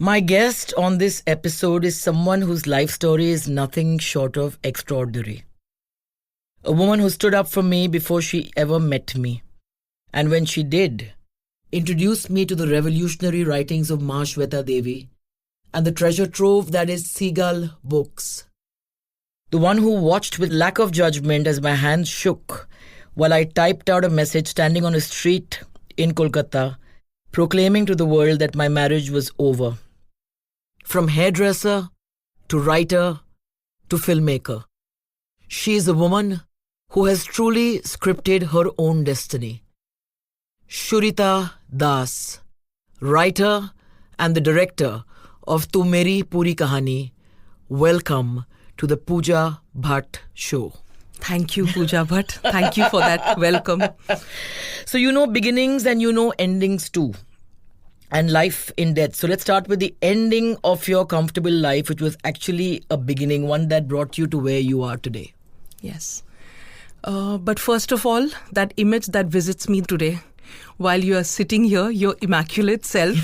My guest on this episode is someone whose life story is nothing short of extraordinary. A woman who stood up for me before she ever met me. And when she did, introduced me to the revolutionary writings of Ma Shweta Devi and the treasure trove that is Seagull Books. The one who watched with lack of judgment as my hands shook while I typed out a message standing on a street in Kolkata, proclaiming to the world that my marriage was over. From hairdresser to writer to filmmaker, she is a woman who has truly scripted her own destiny. Shurita Das, writer and the director of Tu Meri Puri Kahani, welcome to the Pooja Bhatt Show. Thank you, Pooja Bhatt. Thank you for that welcome. So you know beginnings and you know endings too. And life in death. So let's start with the ending of your comfortable life, which was actually a beginning, one that brought you to where you are today. Yes. But first of all, that image that visits me today, while you are sitting here, your immaculate self.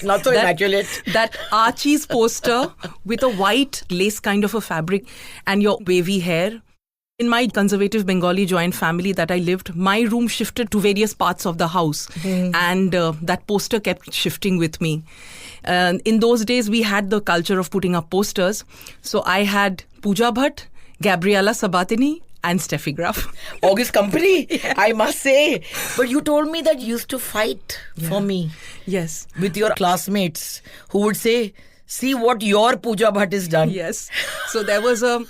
Not so immaculate. That Archie's poster with a white lace kind of a fabric and your wavy hair. In my conservative Bengali joint family that I lived, my room shifted to various parts of the house. And that poster kept shifting with me. In those days, we had the culture of putting up posters. So I had Pooja Bhatt, Gabriela Sabatini, and Steffi Graf. August company, yeah. I must say. But you told me that you used to fight for me. Yes. With your classmates who would say, see what your Pooja Bhatt has done. Yes. So there was a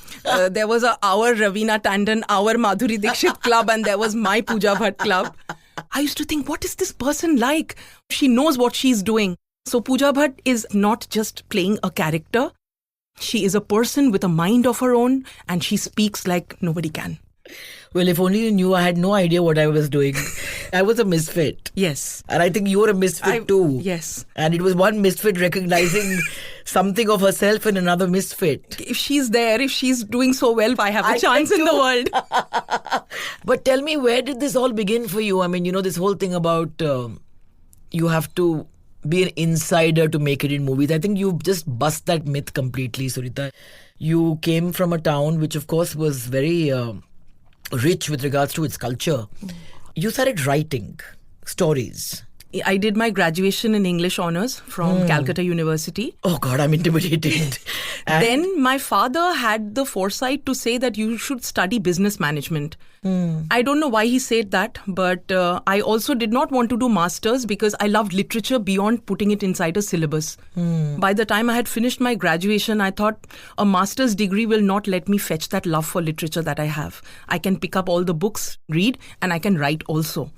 our Ravina Tandon, our Madhuri Dixit club, and there was my Pooja Bhatt club. I used to think, what is this person like? She knows what she's doing. So Pooja Bhatt is not just playing a character. She is a person with a mind of her own, and she speaks like nobody can. Well, if only you knew, I had no idea what I was doing. I was a misfit. Yes. And I think you were a misfit too. Yes. And it was one misfit recognizing something of herself in another misfit. If she's there, if she's doing so well, I have a chance in the world. But tell me, where did this all begin for you? I mean, you know, this whole thing about you have to be an insider to make it in movies. I think you just bust that myth completely, Surita. You came from a town which, of course, was very rich with regards to its culture. You started writing stories. I did my graduation in English honours from Calcutta University. Oh God, I'm intimidated. Then my father had the foresight to say that you should study business management. I don't know why he said that, but I also did not want to do masters because I loved literature beyond putting it inside a syllabus. By the time I had finished my graduation, I thought a master's degree will not let me fetch that love for literature that I have. I can pick up all the books, read, and I can write also.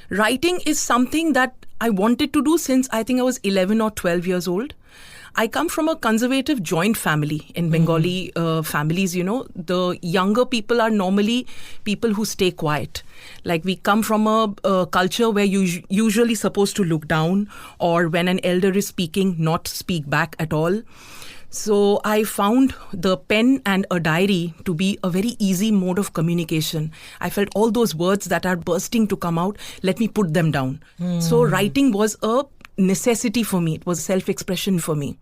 Writing is something that I wanted to do since I think I was 11 or 12 years old. I come from a conservative joint family. In Bengali families, you know, the younger people are normally people who stay quiet. Like we come from a culture where you're usually supposed to look down, or when an elder is speaking, not speak back at all. So I found the pen and a diary to be a very easy mode of communication. I felt all those words that are bursting to come out, let me put them down. So writing was a necessity for me. It was self-expression for me.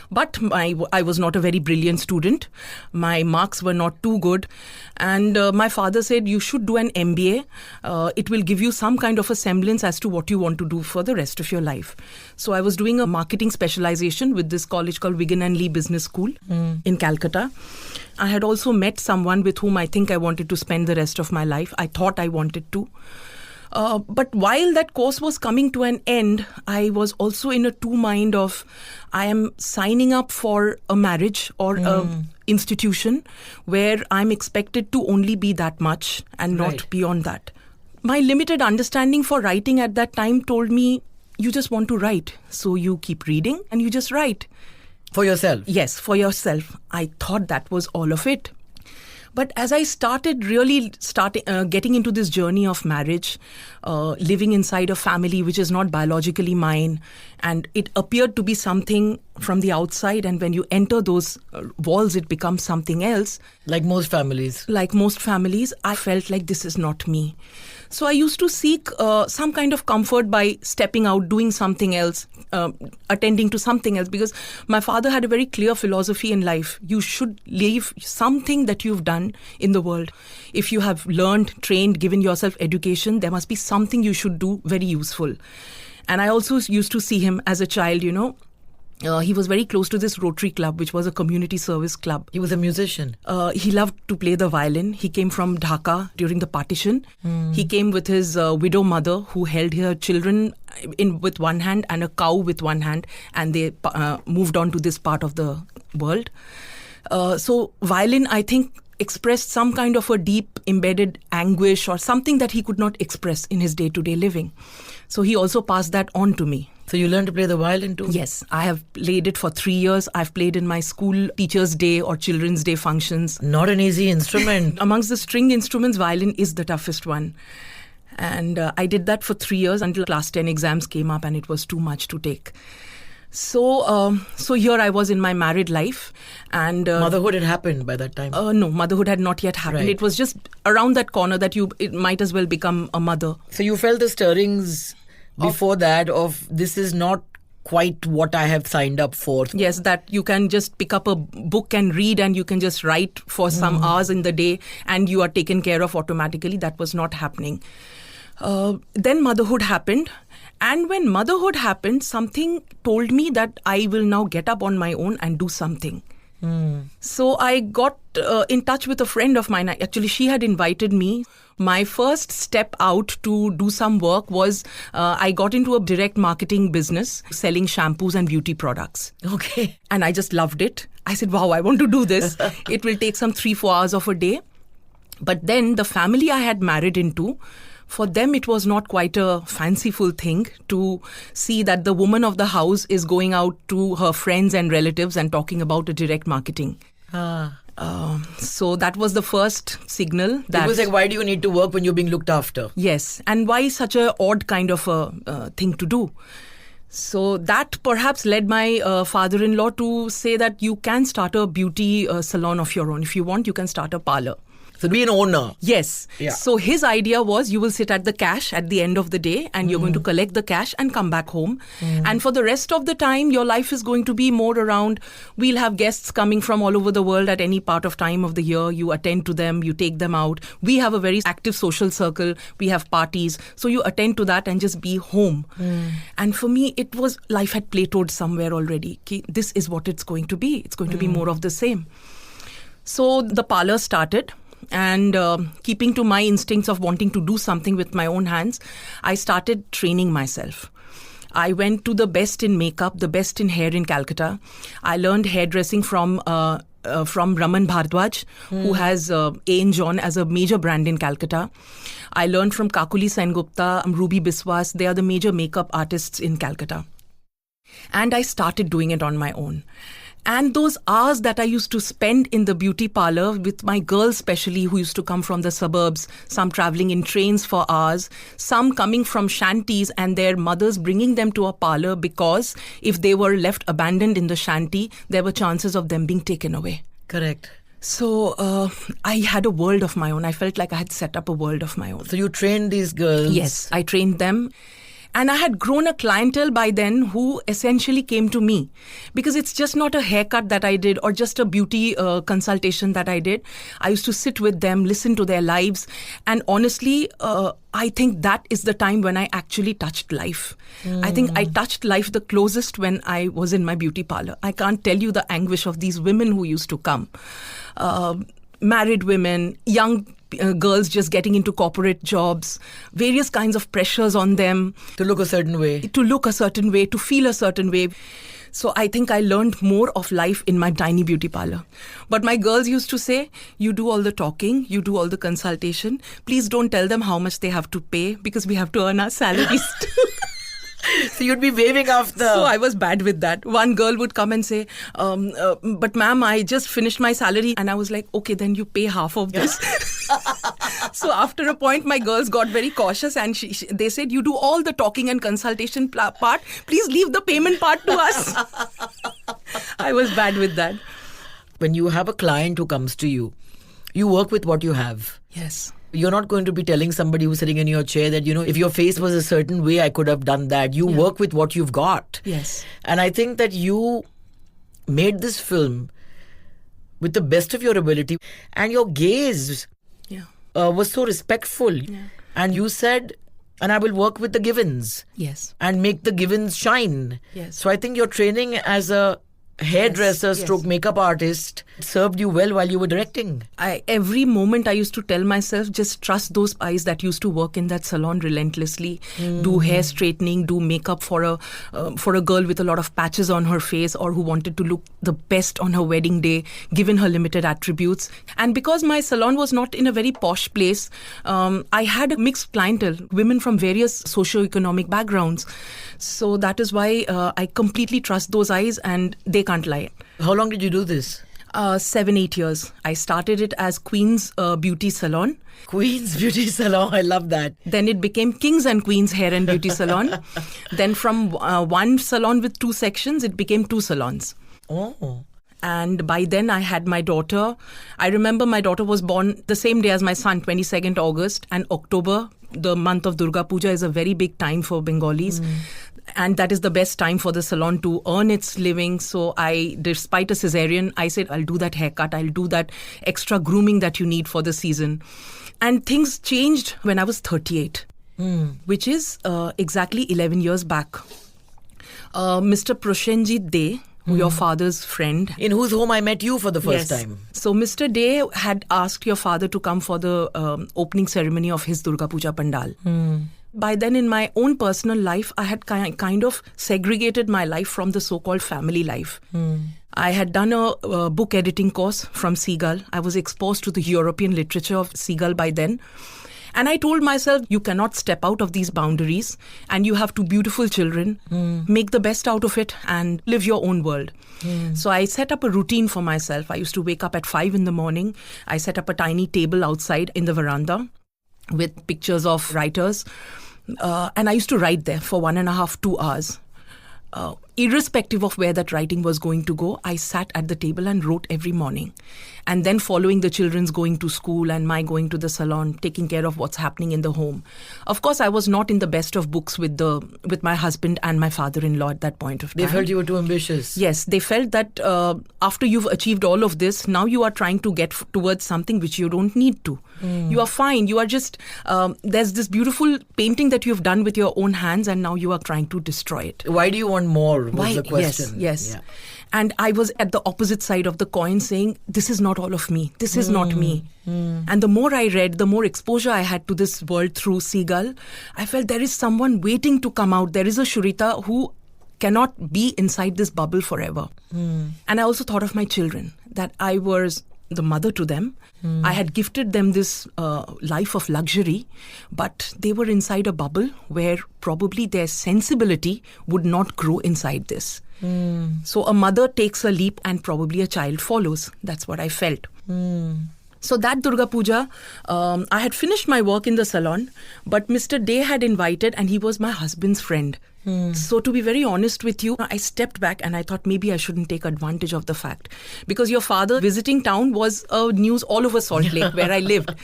But I was not a very brilliant student. My marks were not too good. And my father said, you should do an MBA. It will give you some kind of a semblance as to what you want to do for the rest of your life. So I was doing a marketing specialization with this college called Wigan and Lee Business School in Calcutta. I had also met someone with whom I think I wanted to spend the rest of my life. I thought I wanted to. But while that course was coming to an end, I was also in a two-mind of I am signing up for a marriage or an institution where I'm expected to only be that much and not beyond that. My limited understanding for writing at that time told me, you just want to write. So you keep reading and you just write. For yourself? Yes, for yourself. I thought that was all of it. But as I started really getting into this journey of marriage, living inside a family which is not biologically mine, And it appeared to be something from the outside, and when you enter those walls, it becomes something else. Like most families. Like most families, I felt like this is not me. So I used to seek some kind of comfort by stepping out, doing something else, attending to something else, because my father had a very clear philosophy in life. You should leave something that you've done in the world. If you have learned, trained, given yourself education, there must be something you should do very useful. And I also used to see him as a child, he was very close to this Rotary Club, which was a community service club. He was a musician. He loved to play the violin. He came from Dhaka during the partition. He came with his widow mother, who held her children with one hand and a cow with one hand, and they moved on to this part of the world. So violin, I think, expressed some kind of a deep embedded anguish or something that he could not express in his day-to-day living. So he also passed that on to me. So you learned to play the violin too? Yes, I have played it for 3 years. I've played in my school Teachers' Day or Children's Day functions. Not an easy instrument. Amongst the string instruments, violin is the toughest one. And I did that for 3 years until class 10 exams came up and it was too much to take. So here I was in my married life, and motherhood had happened by that time. No, motherhood had not yet happened. Right. It was just around that corner that it might as well become a mother. So you felt the stirrings before that of this is not quite what I have signed up for. Yes, that you can just pick up a book and read, and you can just write for some hours in the day, and you are taken care of automatically. That was not happening. Then motherhood happened. And when motherhood happened, something told me that I will now get up on my own and do something. So I got in touch with a friend of mine. Actually, she had invited me. My first step out to do some work was I got into a direct marketing business selling shampoos and beauty products. Okay. And I just loved it. I said, wow, I want to do this. It will take some 3-4 hours of a day. But then the family I had married into, for them, it was not quite a fanciful thing to see that the woman of the house is going out to her friends and relatives and talking about a direct marketing. So that was the first signal. That it was like, why do you need to work when you're being looked after? Yes. And why such a odd kind of a thing to do? So that perhaps led my father-in-law to say that you can start a beauty salon of your own. If you want, you can start a parlor. So be an owner. Yes. Yeah. So his idea was you will sit at the cash at the end of the day and you're going to collect the cash and come back home. And for the rest of the time, your life is going to be more around, we'll have guests coming from all over the world at any part of time of the year. You attend to them, you take them out. We have a very active social circle. We have parties. So you attend to that and just be home. And for me, it was life had plateaued somewhere already. This is what it's going to be. It's going to be more of the same. So the parlor started. And keeping to my instincts of wanting to do something with my own hands, I started training myself. I went to the best in makeup, the best in hair in Calcutta. I learned hairdressing from Raman Bhardwaj, who has A. John as a major brand in Calcutta. I learned from Kakuli Sengupta, Ruby Biswas. They are the major makeup artists in Calcutta. And I started doing it on my own. And those hours that I used to spend in the beauty parlor with my girls especially, who used to come from the suburbs, some traveling in trains for hours, some coming from shanties and their mothers bringing them to a parlor because if they were left abandoned in the shanty, there were chances of them being taken away. Correct. So I had a world of my own. I felt like I had set up a world of my own. So you trained these girls? Yes, I trained them. And I had grown a clientele by then who essentially came to me because it's just not a haircut that I did or just a beauty consultation that I did. I used to sit with them, listen to their lives. And honestly, I think that is the time when I actually touched life. I think I touched life the closest when I was in my beauty parlor. I can't tell you the anguish of these women who used to come. Married women, young girls just getting into corporate jobs, various kinds of pressures on them. To look a certain way. To look a certain way, to feel a certain way. So I think I learned more of life in my tiny beauty parlor. But my girls used to say, you do all the talking, you do all the consultation. Please don't tell them how much they have to pay because we have to earn our salaries too. So you'd be waving off the... So I was bad with that. One girl would come and say, but ma'am, I just finished my salary. And I was like, okay, then you pay half of this. So after a point, my girls got very cautious and they said, you do all the talking and consultation part. Please leave the payment part to us. I was bad with that. When you have a client who comes to you, you work with what you have. Yes. You're not going to be telling somebody who's sitting in your chair that, if your face was a certain way, I could have done that. You work with what you've got. Yes. And I think that you made this film with the best of your ability. And your gaze was so respectful. Yeah. And you said, and I will work with the givens. Yes. And make the givens shine. Yes. So I think your training as a hairdresser stroke makeup artist served you well while you were directing. Every moment I used to tell myself, just trust those eyes that used to work in that salon relentlessly. Do hair straightening, do makeup for a girl with a lot of patches on her face or who wanted to look the best on her wedding day, given her limited attributes. And because my salon was not in a very posh place, I had a mixed clientele, women from various socio-economic backgrounds. So that is why I completely trust those eyes and they can't lie. How long did you do this? 7-8 years. I started it as Queen's Beauty Salon. Queen's Beauty Salon, I love that. Then it became King's and Queen's Hair and Beauty Salon. Then from one salon with 2 sections, it became 2 salons. Oh. And by then I had my daughter. I remember my daughter was born the same day as my son, 22nd August. And October, the month of Durga Puja, is a very big time for Bengalis. And that is the best time for the salon to earn its living. So despite a cesarean, I said, I'll do that haircut. I'll do that extra grooming that you need for the season. And things changed when I was 38, which is exactly 11 years back. Mr. Proshenjit De, your father's friend. In whose home I met you for the first time. So Mr. De had asked your father to come for the opening ceremony of his Durga Puja Pandal. By then, in my own personal life, I had kind of segregated my life from the so-called family life. I had done a book editing course from Seagull. I was exposed to the European literature of Seagull by then. And I told myself, you cannot step out of these boundaries and you have 2 beautiful children. Make the best out of it and live your own world. So I set up a routine for myself. I used to wake up at 5 in the morning. I set up a tiny table outside in the veranda with pictures of writers. And I used to write there for 1.5, 2 hours. Irrespective of where that writing was going to go, I sat at the table and wrote every morning. And then following the children's going to school and my going to the salon, taking care of what's happening in the home. Of course, I was not in the best of books with my husband and my father-in-law at that point of time. They felt you were too ambitious. Yes, they felt that after you've achieved all of this, now you are trying to get towards something which you don't need to. You are fine. You are just, there's this beautiful painting that you've done with your own hands and now you are trying to destroy it. Why do you want more? Was Why? The question. Yes. Yeah. And I was at the opposite side of the coin saying, this is not all of me. This is not me. And the more I read, the more exposure I had to this world through Seagull, I felt there is someone waiting to come out. There is a Shurita who cannot be inside this bubble forever. And I also thought of my children, that I was the mother to them. I had gifted them this life of luxury, but they were inside a bubble where probably their sensibility would not grow inside this. So a mother takes a leap and probably a child follows. That's what I felt. So that Durga Puja, I had finished my work in the salon, but Mr. De had invited and he was my husband's friend. So to be very honest with you, I stepped back and I thought maybe I shouldn't take advantage of the fact. Because your father visiting town was news all over Salt Lake where I lived.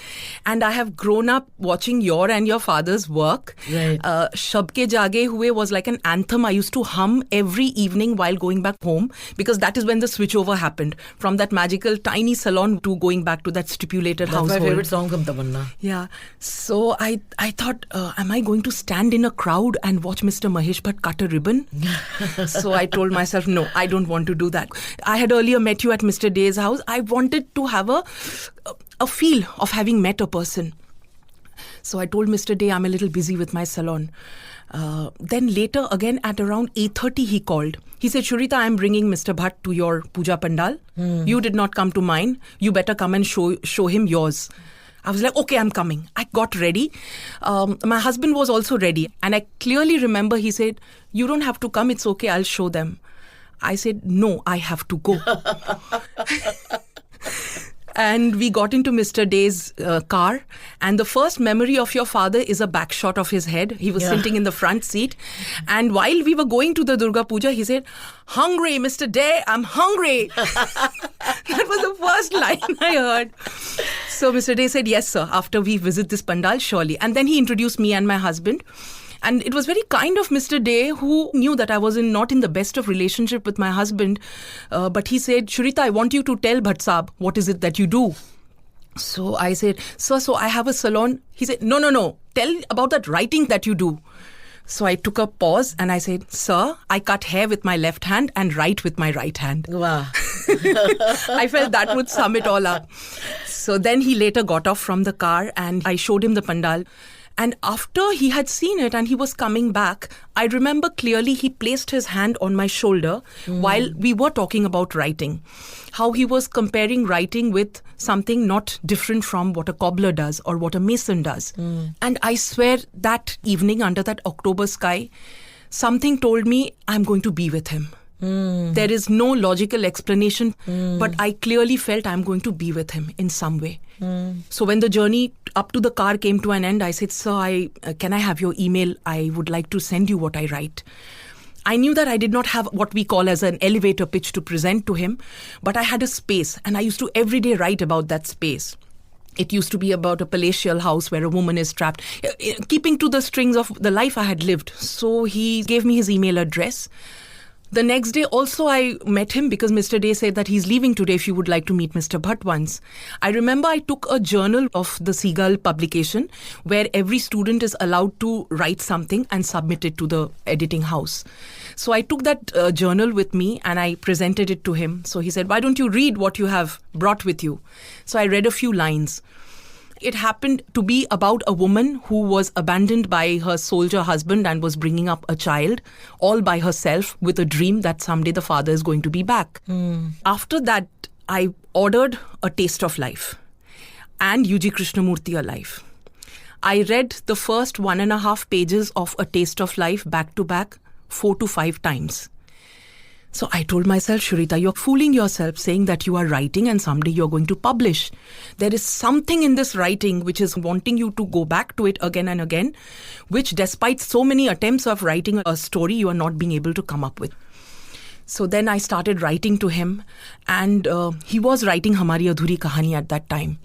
And I have grown up watching your and your father's work. Right. Shab Ke Jage Hue was like an anthem I used to hum every evening while going back home. Because that is when the switchover happened. From that magical tiny salon to going back to that stipulated household. That's my favorite song from Tamanna. Yeah. So I thought, am I going to stand in a crowd and watch Mr. Mahesh Bhatt cut a ribbon? So I told myself, no, I don't want to do that. I had earlier met you at Mr. De's house. I wanted to have a feel of having met a person. So I told Mr. De, I'm a little busy with my salon. Then later, again at around 8:30, he called. He said, Shurita, I'm bringing Mr. Bhatt to your puja pandal. You did not come to mine. You better come and show him yours. I was like, okay, I'm coming. I got ready. My husband was also ready. And I clearly remember he said, you don't have to come. It's okay. I'll show them. I said, no, I have to go. And we got into Mr. Day's car. And the first memory of your father is a back shot of his head. He was sitting in the front seat. And while we were going to the Durga Puja, he said, "Hungry, Mr. Day, I'm hungry." That was the first line I heard. So Mr. Day said, "Yes, sir, after we visit this pandal, surely." And then he introduced me and my husband. And it was very kind of Mr. Day, who knew that I was not in the best of relationship with my husband. But he said, "Shrita, I want you to tell Bhatt Saab, what is it that you do?" So I said, "Sir, so I have a salon." He said, No. Tell about that writing that you do." So I took a pause and I said, "Sir, I cut hair with my left hand and write with my right hand." Wow. I felt that would sum it all up. So then he later got off from the car and I showed him the pandal. And after he had seen it and he was coming back, I remember clearly he placed his hand on my shoulder while we were talking about writing. How he was comparing writing with something not different from what a cobbler does or what a mason does. And I swear that evening under that October sky, something told me I'm going to be with him. There is no logical explanation, but I clearly felt I'm going to be with him in some way. So when the journey up to the car came to an end, I said, "Sir, can I have your email? I would like to send you what I write." I knew that I did not have what we call as an elevator pitch to present to him, but I had a space and I used to every day write about that space. It used to be about a palatial house where a woman is trapped, keeping to the strings of the life I had lived. So he gave me his email address. The next day also I met him because Mr. Day said that he's leaving today if you would like to meet Mr. Bhatt once. I remember I took a journal of the Seagull publication where every student is allowed to write something and submit it to the editing house. So I took that journal with me and I presented it to him. So he said, "Why don't you read what you have brought with you?" So I read a few lines. It happened to be about a woman who was abandoned by her soldier husband and was bringing up a child all by herself with a dream that someday the father is going to be back. After that, I ordered A Taste of Life and UG Krishnamurti Alive. I read the first 1.5 pages of A Taste of Life back to back 4 to 5 times. So I told myself, "Shrita, you're fooling yourself saying that you are writing and someday you're going to publish. There is something in this writing which is wanting you to go back to it again and again, which despite so many attempts of writing a story, you are not being able to come up with." So then I started writing to him and he was writing Hamari Adhuri Kahani at that time.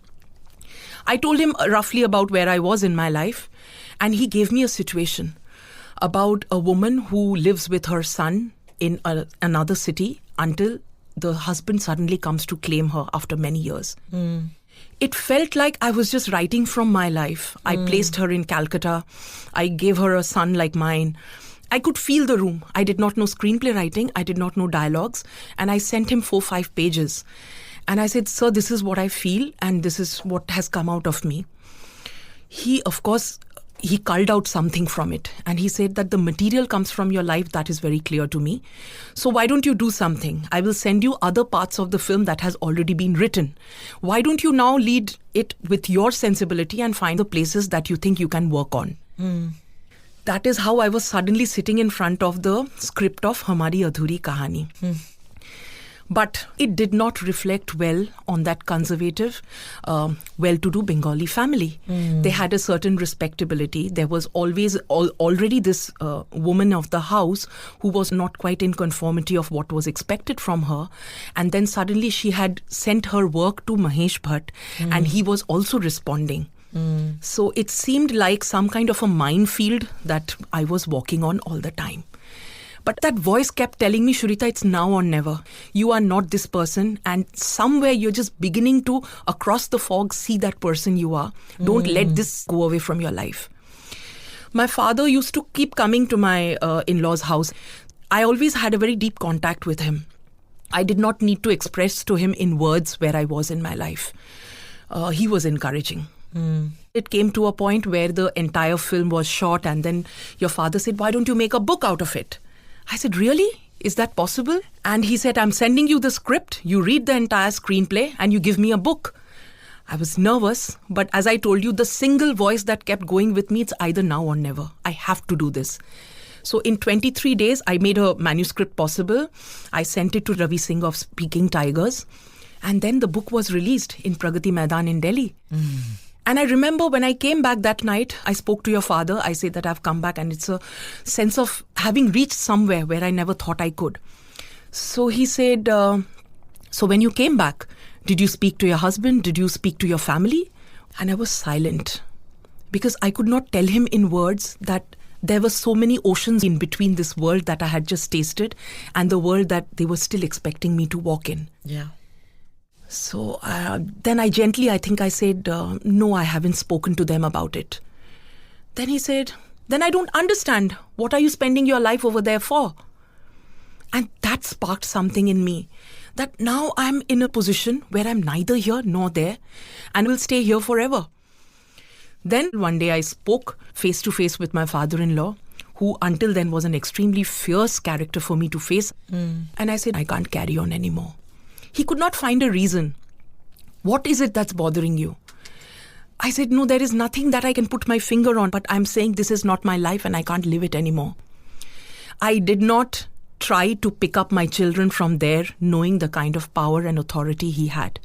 I told him roughly about where I was in my life and he gave me a situation about a woman who lives with her son in another city until the husband suddenly comes to claim her after many years. It felt like I was just writing from my life. I placed her in Calcutta. I gave her a son like mine. I could feel the room. I did not know screenplay writing. I did not know dialogues. And I sent him 4-5 pages. And I said, "Sir, this is what I feel and this is what has come out of me." He, of course, he culled out something from it and he said that the material comes from your life. That is very clear to me. So why don't you do something? I will send you other parts of the film that has already been written. Why don't you now lead it with your sensibility and find the places that you think you can work on? That is how I was suddenly sitting in front of the script of Hamari Adhuri Kahani. But it did not reflect well on that conservative, well-to-do Bengali family. They had a certain respectability. There was already this woman of the house who was not quite in conformity of what was expected from her. And then suddenly she had sent her work to Mahesh Bhatt and he was also responding. So it seemed like some kind of a minefield that I was walking on all the time. But that voice kept telling me, "Shrita, it's now or never. You are not this person. And somewhere you're just beginning to, across the fog, see that person you are. Don't let this go away from your life." My father used to keep coming to my in-laws' house. I always had a very deep contact with him. I did not need to express to him in words where I was in my life. He was encouraging. It came to a point where the entire film was shot and then your father said, "Why don't you make a book out of it?" I said, "Really? Is that possible?" And he said, "I'm sending you the script. You read the entire screenplay and you give me a book." I was nervous, but as I told you, the single voice that kept going with me, it's either now or never. I have to do this. So in 23 days, I made a manuscript possible. I sent it to Ravi Singh of Speaking Tigers. And then the book was released in Pragati Maidan in Delhi. And I remember when I came back that night, I spoke to your father. I said that I've come back, and it's a sense of having reached somewhere where I never thought I could. So he said, so when you came back, did you speak to your husband? Did you speak to your family? And I was silent because I could not tell him in words that there were so many oceans in between this world that I had just tasted and the world that they were still expecting me to walk in. Yeah. So then I said, no, I haven't spoken to them about it. Then he said, then I don't understand. What are you spending your life over there for? And that sparked something in me, that now I'm in a position where I'm neither here nor there and will stay here forever. Then one day I spoke face to face with my father-in-law, who until then was an extremely fierce character for me to face. And I said, I can't carry on anymore. He could not find a reason. What is it that's bothering you? I said, no, there is nothing that I can put my finger on, but I'm saying this is not my life and I can't live it anymore. I did not try to pick up my children from there, knowing the kind of power and authority he had.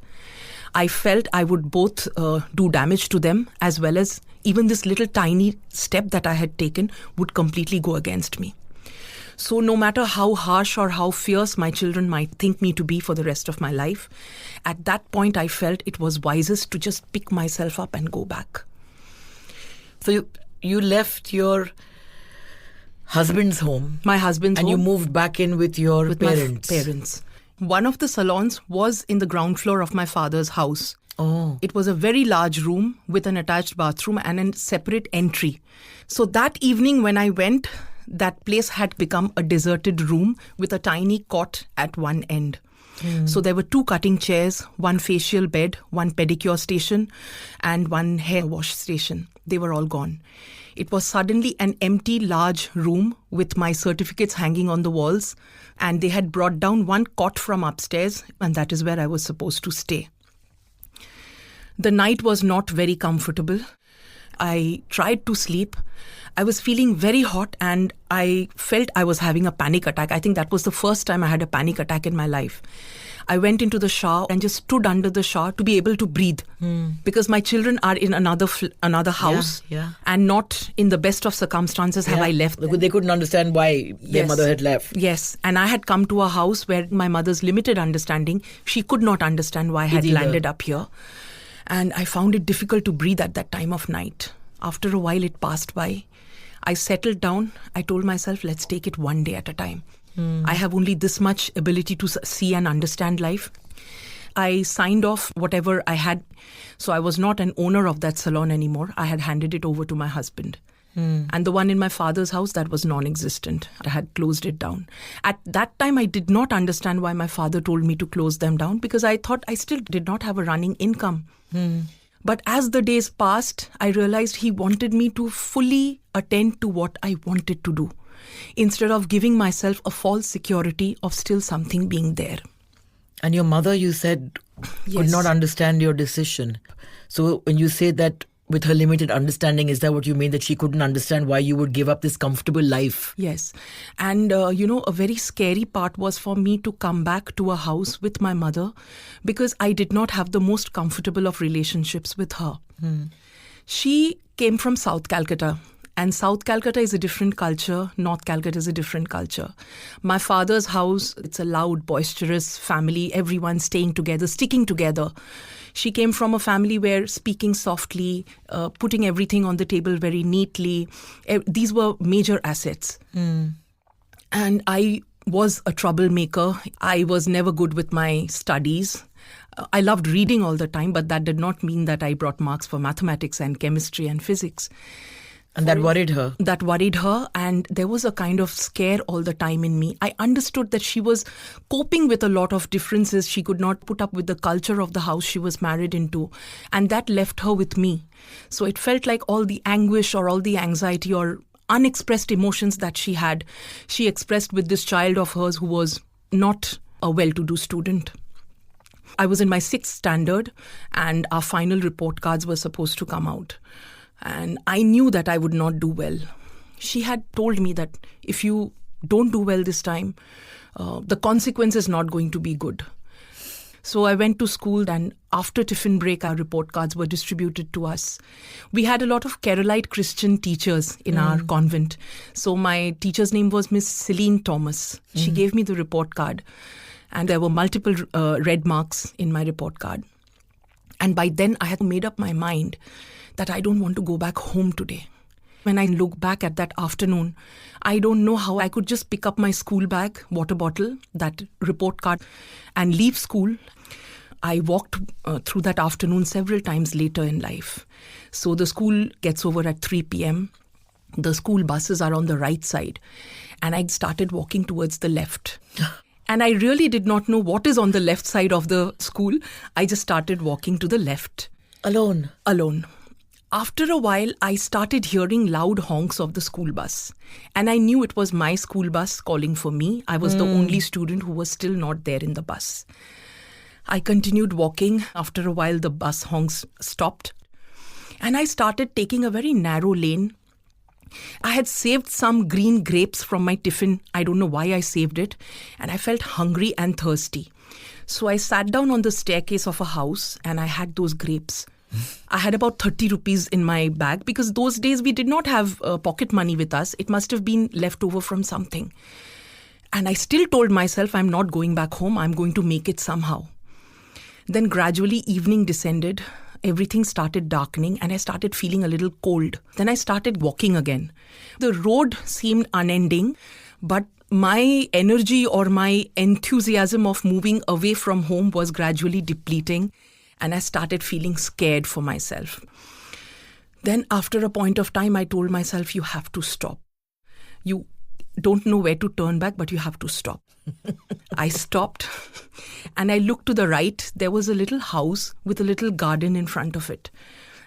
I felt I would both do damage to them, as well as even this little tiny step that I had taken would completely go against me. So no matter how harsh or how fierce my children might think me to be for the rest of my life, at that point I felt it was wisest to just pick myself up and go back. So you left your husband's home. My husband's and home. And you moved back in with your parents. My parents. One of the salons was in the ground floor of my father's house. Oh. It was a very large room with an attached bathroom and a separate entry. So that evening when I went, that place had become a deserted room with a tiny cot at one end. So there were 2 cutting chairs, 1 facial bed, 1 pedicure station, and 1 hair wash station. They were all gone. It was suddenly an empty, large room with my certificates hanging on the walls, and they had brought down 1 cot from upstairs, and that is where I was supposed to stay. The night was not very comfortable. I tried to sleep. I was feeling very hot and I felt I was having a panic attack. I think that was the first time I had a panic attack in my life. I went into the shower and just stood under the shower to be able to breathe because my children are in another house and not in the best of circumstances have I left them. They couldn't understand why their mother had left. Yes, and I had come to a house where my mother's limited understanding, she could not understand why I had landed up here. And I found it difficult to breathe at that time of night. After a while, it passed by. I settled down. I told myself, let's take it one day at a time. I have only this much ability to see and understand life. I signed off whatever I had. So I was not an owner of that salon anymore. I had handed it over to my husband. And the one in my father's house, that was non-existent. I had closed it down. At that time, I did not understand why my father told me to close them down because I thought I still did not have a running income. But as the days passed, I realized he wanted me to fully attend to what I wanted to do, instead of giving myself a false security of still something being there. And your mother, you said, could not understand your decision. So when you say that with her limited understanding, is that what you mean, that she couldn't understand why you would give up this comfortable life? Yes. And, a very scary part was for me to come back to a house with my mother because I did not have the most comfortable of relationships with her. She came from South Calcutta. And South Calcutta is a different culture. North Calcutta is a different culture. My father's house, it's a loud, boisterous family, everyone staying together, sticking together. She came from a family where speaking softly, putting everything on the table very neatly, these were major assets. And I was a troublemaker. I was never good with my studies. I loved reading all the time, but that did not mean that I brought marks for mathematics and chemistry and physics. And that worried her? That worried her, and there was a kind of scare all the time in me. I understood that she was coping with a lot of differences. She could not put up with the culture of the house she was married into, and that left her with me. So it felt like all the anguish or all the anxiety or unexpressed emotions that she had, she expressed with this child of hers who was not a well-to-do student. I was in my 6th standard, and our final report cards were supposed to come out. And I knew that I would not do well. She had told me that if you don't do well this time, the consequence is not going to be good. So I went to school, and after tiffin break, our report cards were distributed to us. We had a lot of Keralite Christian teachers in our convent. So my teacher's name was Miss Celine Thomas. She gave me the report card, and there were multiple red marks in my report card. And by then, I had made up my mind that I don't want to go back home today. When I look back at that afternoon, I don't know how I could just pick up my school bag, water bottle, that report card, and leave school. I walked through that afternoon several times later in life. So the school gets over at 3 p.m. The school buses are on the right side. And I started walking towards the left. And I really did not know what is on the left side of the school. I just started walking to the left. Alone? Alone. After a while, I started hearing loud honks of the school bus. And I knew it was my school bus calling for me. I was the only student who was still not there in the bus. I continued walking. After a while, the bus honks stopped. And I started taking a very narrow lane. I had saved some green grapes from my tiffin. I don't know why I saved it. And I felt hungry and thirsty. So I sat down on the staircase of a house and I had those grapes. I had about 30 rupees in my bag because those days we did not have pocket money with us. It must have been left over from something. And I still told myself I'm not going back home. I'm going to make it somehow. Then gradually evening descended. Everything started darkening and I started feeling a little cold. Then I started walking again. The road seemed unending, but my energy or my enthusiasm of moving away from home was gradually depleting, and I started feeling scared for myself. Then after a point of time, I told myself, you have to stop. You don't know where to turn back, but you have to stop. I stopped and I looked to the right. There was a little house with a little garden in front of it.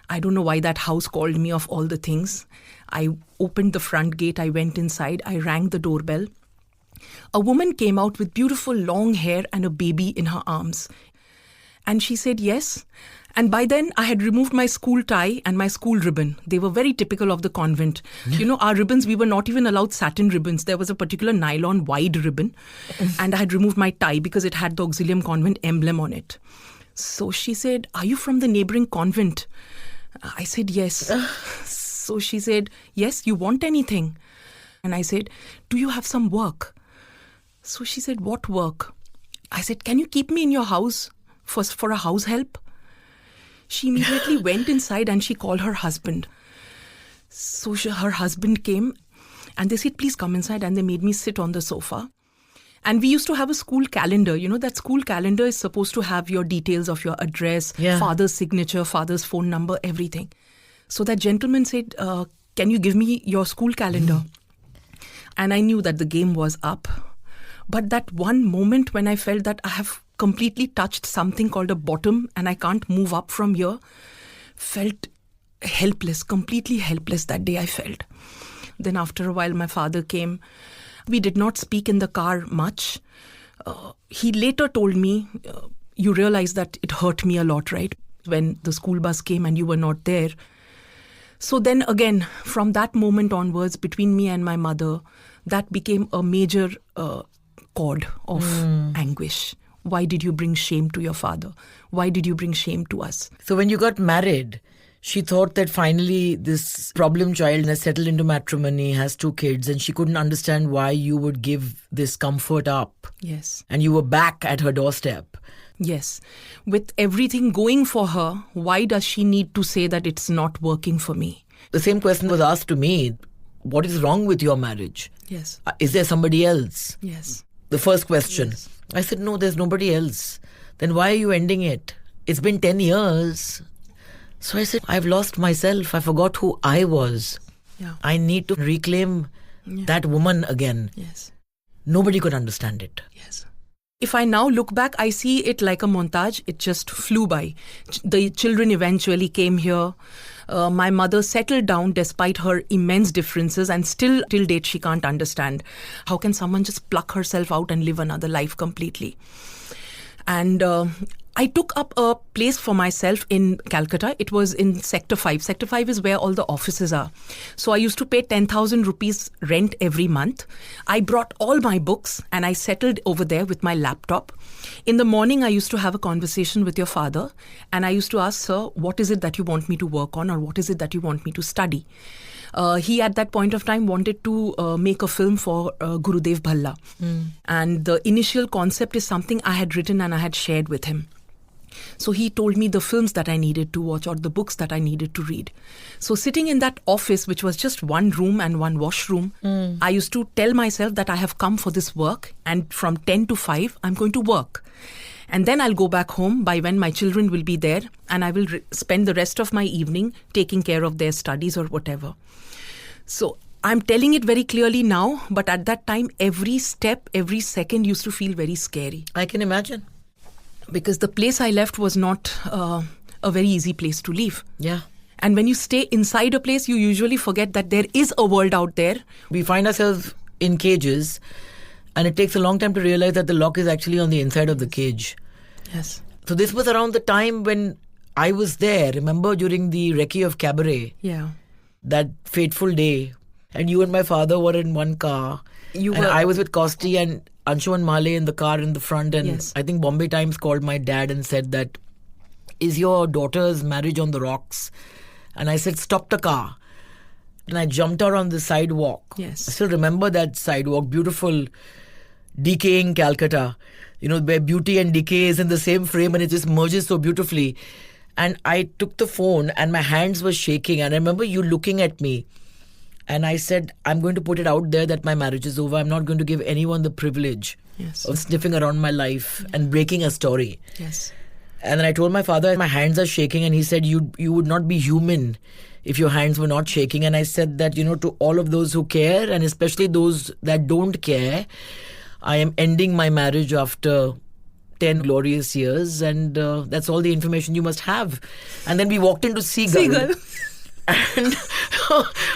I don't know why that house called me of all the things. I opened the front gate. I went inside. I rang the doorbell. A woman came out with beautiful long hair and a baby in her arms. And she said yes. And by then, I had removed my school tie and my school ribbon. They were very typical of the convent. You know, our ribbons, we were not even allowed satin ribbons. There was a particular nylon wide ribbon. And I had removed my tie because it had the Auxilium Convent emblem on it. So she said, are you from the neighboring convent? I said, yes. So she said, yes, you want anything? And I said, do you have some work? So she said, what work? I said, can you keep me in your house for a house help? She immediately went inside and she called her husband. So her husband came and they said, please come inside. And they made me sit on the sofa. And we used to have a school calendar. You know, that school calendar is supposed to have your details of your address, father's signature, father's phone number, everything. So that gentleman said, can you give me your school calendar? And I knew that the game was up. But that one moment when I felt that I have completely touched something called a bottom and I can't move up from here, felt helpless, completely helpless that day I felt. Then after a while, my father came. We did not speak in the car much. He later told me, you realize that it hurt me a lot, right? When the school bus came and you were not there. So then again, from that moment onwards, between me and my mother, that became a major chord of anguish. Why did you bring shame to your father? Why did you bring shame to us? So when you got married, she thought that finally this problem child has settled into matrimony, has 2 kids, and she couldn't understand why you would give this comfort up. Yes. And you were back at her doorstep. Yes. With everything going for her, why does she need to say that it's not working for me? The same question was asked to me. What is wrong with your marriage? Yes. Is there somebody else? Yes. The first question. Yes. I said, no, there's nobody else. Then why are you ending it? It's been 10 years. So I said, I've lost myself. I forgot who I was. Yeah. I need to reclaim that woman again. Yes. Nobody could understand it. Yes. If I now look back, I see it like a montage. It just flew by. The children eventually came here. My mother settled down despite her immense differences, and still till date she can't understand. How can someone just pluck herself out and live another life completely? And I took up a place for myself in Calcutta. It was in Sector 5. Sector 5 is where all the offices are. So I used to pay 10,000 rupees rent every month. I brought all my books and I settled over there with my laptop. In the morning, I used to have a conversation with your father and I used to ask, sir, what is it that you want me to work on or what is it that you want me to study? He at that point of time wanted to make a film for Gurudev Bhalla. And the initial concept is something I had written and I had shared with him. So he told me the films that I needed to watch or the books that I needed to read. So sitting in that office, which was just one room and one washroom, I used to tell myself that I have come for this work and from 10 to 5, I'm going to work. And then I'll go back home by when my children will be there and I will spend the rest of my evening taking care of their studies or whatever. So I'm telling it very clearly now, but at that time, every step, every second used to feel very scary. I can imagine. Because the place I left was not a very easy place to leave. Yeah. And when you stay inside a place, you usually forget that there is a world out there. We find ourselves in cages and it takes a long time to realize that the lock is actually on the inside of the cage. Yes. So this was around the time when I was there. Remember during the recce of Cabaret? Yeah. That fateful day. And you and my father were in one car. I was with Kosti and Anshuman Male in the car in the front. And Yes. I think Bombay Times called my dad and said that, is your daughter's marriage on the rocks? And I said, stop the car. And I jumped out on the sidewalk. Yes. I still remember that sidewalk, beautiful, decaying Calcutta, where beauty and decay is in the same frame and it just merges so beautifully. And I took the phone and my hands were shaking. And I remember you looking at me. And I said, I'm going to put it out there that my marriage is over. I'm not going to give anyone the privilege of sniffing around my life and breaking a story. Yes. And then I told my father, my hands are shaking. And he said, you would not be human if your hands were not shaking. And I said that, to all of those who care, and especially those that don't care, I am ending my marriage after 10 glorious years. And that's all the information you must have. And then we walked into Seagull. And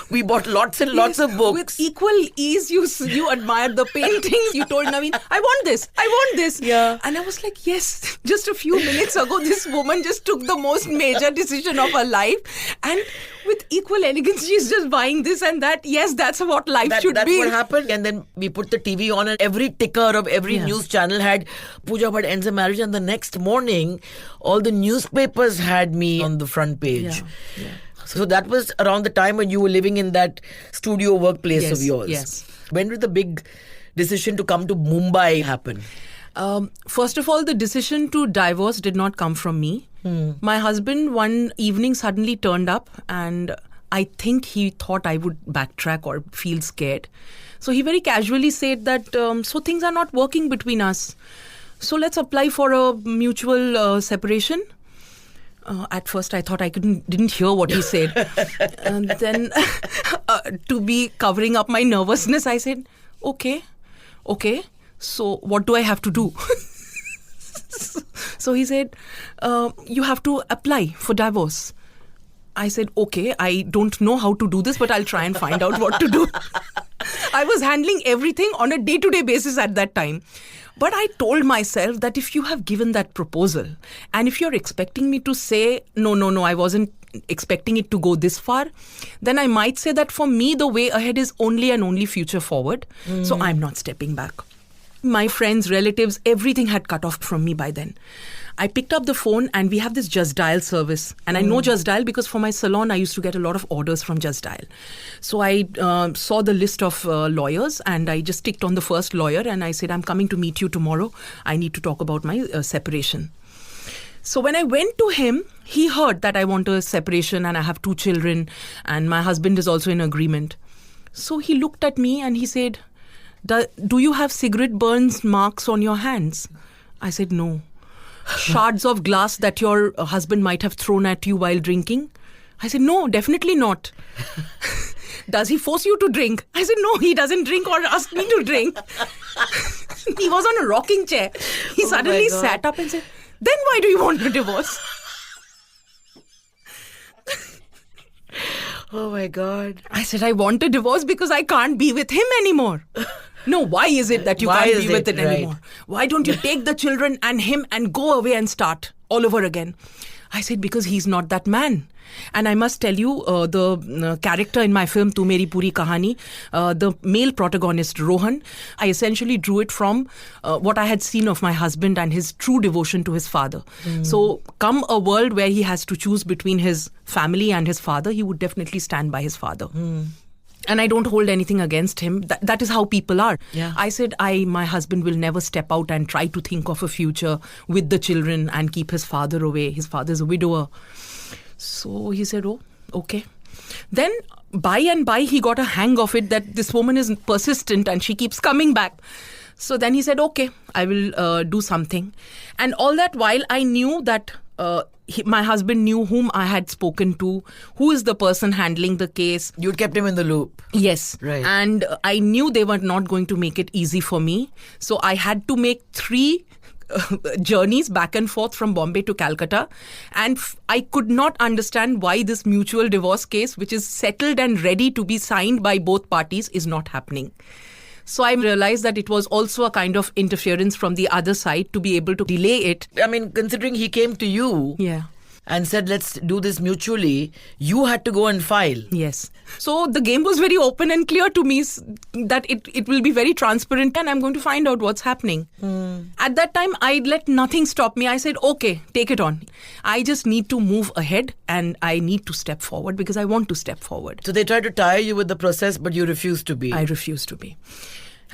we bought lots and lots of books. With equal ease, you admired the paintings. You told Naveen, I want this. Yeah. And I was like, yes, just a few minutes ago, this woman just took the most major decision of her life. And with equal elegance, she's just buying this and that. Yes, that's what life should that's be. That's what happened. And then we put the TV on and every ticker of every news channel had Pooja Bhatt ends a marriage. And the next morning, all the newspapers had me on the front page. Yeah. So that was around the time when you were living in that studio workplace of yours. Yes. When did the big decision to come to Mumbai happen? First of all, the decision to divorce did not come from me. My husband one evening suddenly turned up and I think he thought I would backtrack or feel scared. So he very casually said that, so things are not working between us. So let's apply for a mutual separation. At first, I thought I didn't hear what he said. And then, to be covering up my nervousness, I said, okay. So what do I have to do? So he said, you have to apply for divorce. I said, okay, I don't know how to do this, but I'll try and find out what to do. I was handling everything on a day-to-day basis at that time. But I told myself that if you have given that proposal and if you're expecting me to say, no, I wasn't expecting it to go this far, then I might say that for me, the way ahead is only and only future forward. So I'm not stepping back. My friends, relatives, everything had cut off from me by then. I picked up the phone and we have this Just Dial service. And I know Just Dial because for my salon, I used to get a lot of orders from Just Dial. So I saw the list of lawyers and I just ticked on the first lawyer and I said, I'm coming to meet you tomorrow. I need to talk about my separation. So when I went to him, he heard that I want a separation and I have 2 children and my husband is also in agreement. So he looked at me and he said, do you have cigarette burns marks on your hands? I said, no. Shards of glass that your husband might have thrown at you while drinking? I said, no, definitely not. Does he force you to drink? I said, no, he doesn't drink or ask me to drink. He was on a rocking chair. He suddenly sat up and said, then why do you want a divorce? Oh my God. I said, I want a divorce because I can't be with him anymore. No, why is it that you Why can't is be with it? it anymore? Why don't you take the children and him and go away and start all over again? I said, because he's not that man. And I must tell you, the character in my film, Tu Meri Puri Kahani, the male protagonist, Rohan, I essentially drew it from what I had seen of my husband and his true devotion to his father. So come a world where he has to choose between his family and his father, he would definitely stand by his father. And I don't hold anything against him. That is how people are. Yeah. I said, my husband will never step out and try to think of a future with the children and keep his father away. His father's a widower. So he said, oh, okay. Then by and by, he got a hang of it that this woman is persistent and she keeps coming back. So then he said, okay, I will do something. And all that while I knew that my husband knew whom I had spoken to, who is the person handling the case. You'd kept him in the loop. Yes. Right. And I knew they were not going to make it easy for me. So I had to make 3 journeys back and forth from Bombay to Calcutta. And I could not understand why this mutual divorce case, which is settled and ready to be signed by both parties, is not happening. So I realized that it was also a kind of interference from the other side to be able to delay it. I mean, considering he came to you Yeah. and said, let's do this mutually, you had to go and file. Yes. So the game was very open and clear to me that it will be very transparent and I'm going to find out what's happening. At that time, I let nothing stop me. I said, okay, take it on. I just need to move ahead and I need to step forward because I want to step forward. So they tried to tire you with the process, but you refused to be. I refused to be.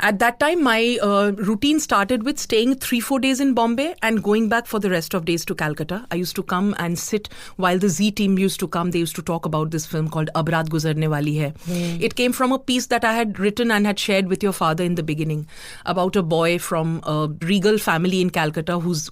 At that time, my routine started with staying 3-4 days in Bombay and going back for the rest of days to Calcutta. I used to come and sit while the Z team used to come. They used to talk about this film called Ab Raat Guzarne Wali Hai. It came from a piece that I had written and had shared with your father in the beginning about a boy from a regal family in Calcutta whose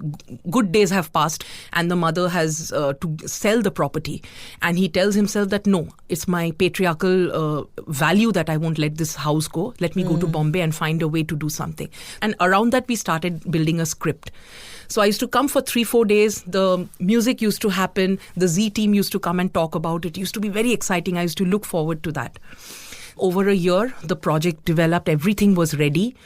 good days have passed and the mother has to sell the property. And he tells himself that no, it's my patriarchal value that I won't let this house go. Let me go to Bombay and find a way to do something. And around that, we started building a script. So I used to come for 3-4 days. The music used to happen. The Z team used to come and talk about it. It used to be very exciting. I used to look forward to that. Over a year, the project developed. Everything was ready.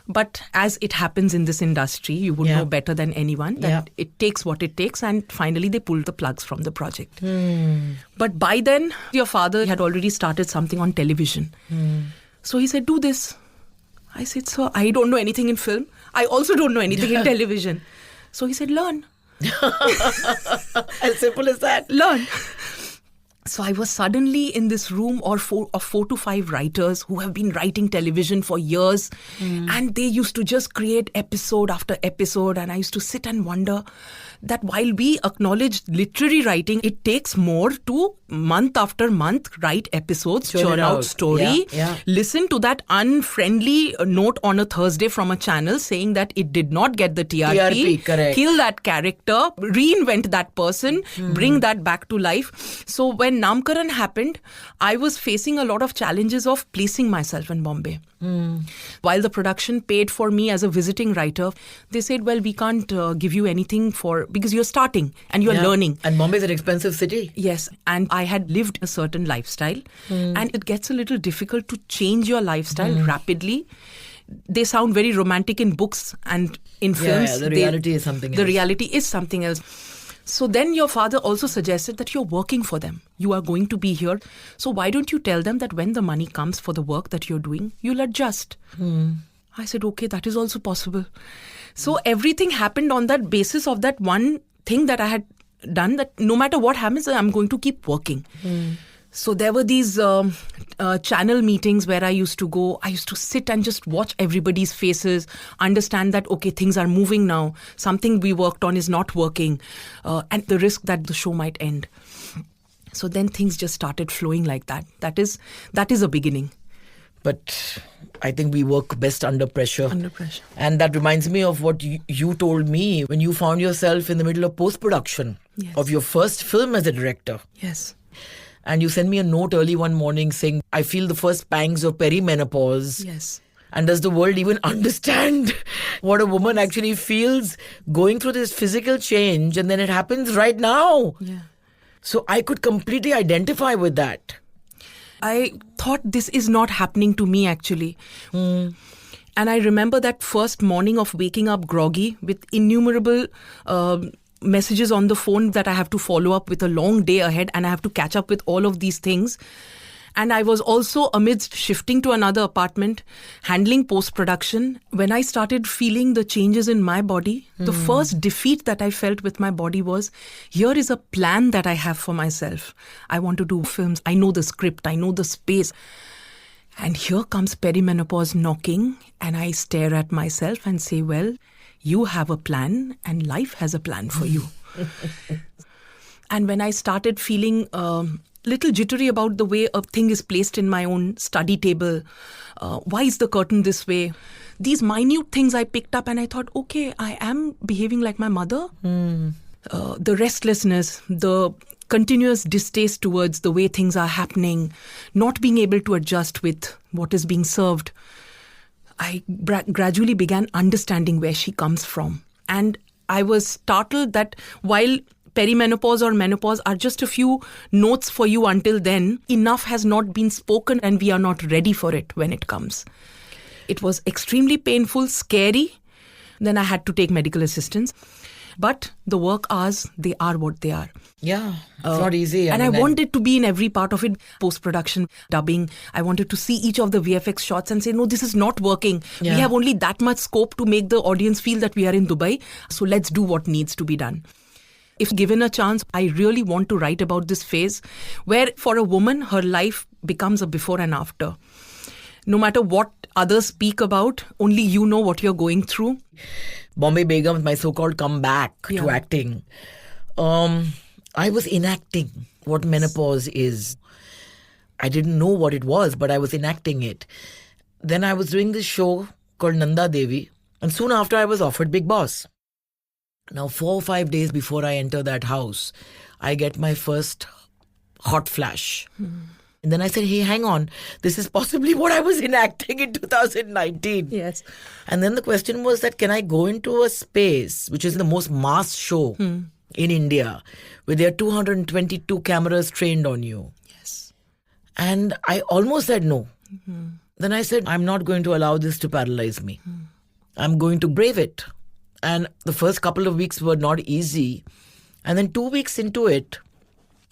But as it happens in this industry, you would know better than anyone that it takes what it takes. And finally, they pulled the plugs from the project. But by then, your father had already started something on television. So he said, do this. I said, sir, I don't know anything in film. I also don't know anything in television. So he said, learn. As simple as that. Learn. So I was suddenly in this room of 4 to 5 writers who have been writing television for years. And they used to just create episode after episode. And I used to sit and wonder that while we acknowledge literary writing, it takes more to month after month write episodes, churn out story, listen to that unfriendly note on a Thursday from a channel saying that it did not get the TRP, correct. Kill that character, reinvent that person, bring that back to life. So when Namkaran happened, I was facing a lot of challenges of placing myself in Bombay. While the production paid for me as a visiting writer, they said, well, we can't give you anything because you're starting and you're learning. And Bombay is an expensive city. Yes, and I had lived a certain lifestyle and it gets a little difficult to change your lifestyle rapidly. They sound very romantic in books and in films. The reality is something else. The reality is something else. So then your father also suggested that you're working for them. You are going to be here. So why don't you tell them that when the money comes for the work that you're doing, you'll adjust. I said, okay, that is also possible. So everything happened on that basis of that one thing that I had done, that no matter what happens, I'm going to keep working. So there were these channel meetings where I used to go. I used to sit and just watch everybody's faces, understand that, okay, things are moving now. Something we worked on is not working, and the risk that the show might end. So then things just started flowing like that. That is a beginning. But I think we work best under pressure. Under pressure. And that reminds me of what you told me when you found yourself in the middle of post-production of your first film as a director. Yes. And you sent me a note early one morning saying, I feel the first pangs of perimenopause. Yes. And does the world even understand what a woman actually feels going through this physical change, and then it happens right now? Yeah. So I could completely identify with that. I thought this is not happening to me actually. And And I remember that first morning of waking up groggy with innumerable messages on the phone that I have to follow up with a long day ahead, and I have to catch up with all of these things. And I was also amidst shifting to another apartment, handling post-production. When I started feeling the changes in my body, the first defeat that I felt with my body was, here is a plan that I have for myself. I want to do films. I know the script. I know the space. And here comes perimenopause knocking, and I stare at myself and say, well, you have a plan and life has a plan for you. And when I started feeling little jittery about the way a thing is placed in my own study table, why is the curtain this way? These minute things I picked up, and I thought, okay, I am behaving like my mother. The restlessness, the continuous distaste towards the way things are happening, not being able to adjust with what is being served. I gradually began understanding where she comes from. And I was startled that while perimenopause or menopause are just a few notes for you until then, enough has not been spoken and we are not ready for it when it comes. It was extremely painful, scary. Then I had to take medical assistance. But the work hours, they are what they are. Yeah, it's not easy. And I wanted to be in every part of it. Post-production, dubbing. I wanted to see each of the VFX shots and say, no, this is not working. Yeah. We have only that much scope to make the audience feel that we are in Dubai. So let's do what needs to be done. If given a chance, I really want to write about this phase where for a woman, her life becomes a before and after. No matter what others speak about, only you know what you're going through. Bombay Begum, my so-called comeback to acting. I was enacting what menopause is. I didn't know what it was, but I was enacting it. Then I was doing this show called Nanda Devi, and soon after I was offered Bigg Boss. Now, 4 or 5 days before I enter that house, I get my first hot flash. And then I said, hey, hang on. This is possibly what I was enacting in 2019. Yes. And then the question was that can I go into a space, which is the most mass show in India, where there are 222 cameras trained on you? Yes. And I almost said no. Then I said, I'm not going to allow this to paralyze me. I'm going to brave it. And the first couple of weeks were not easy. And then 2 weeks into it,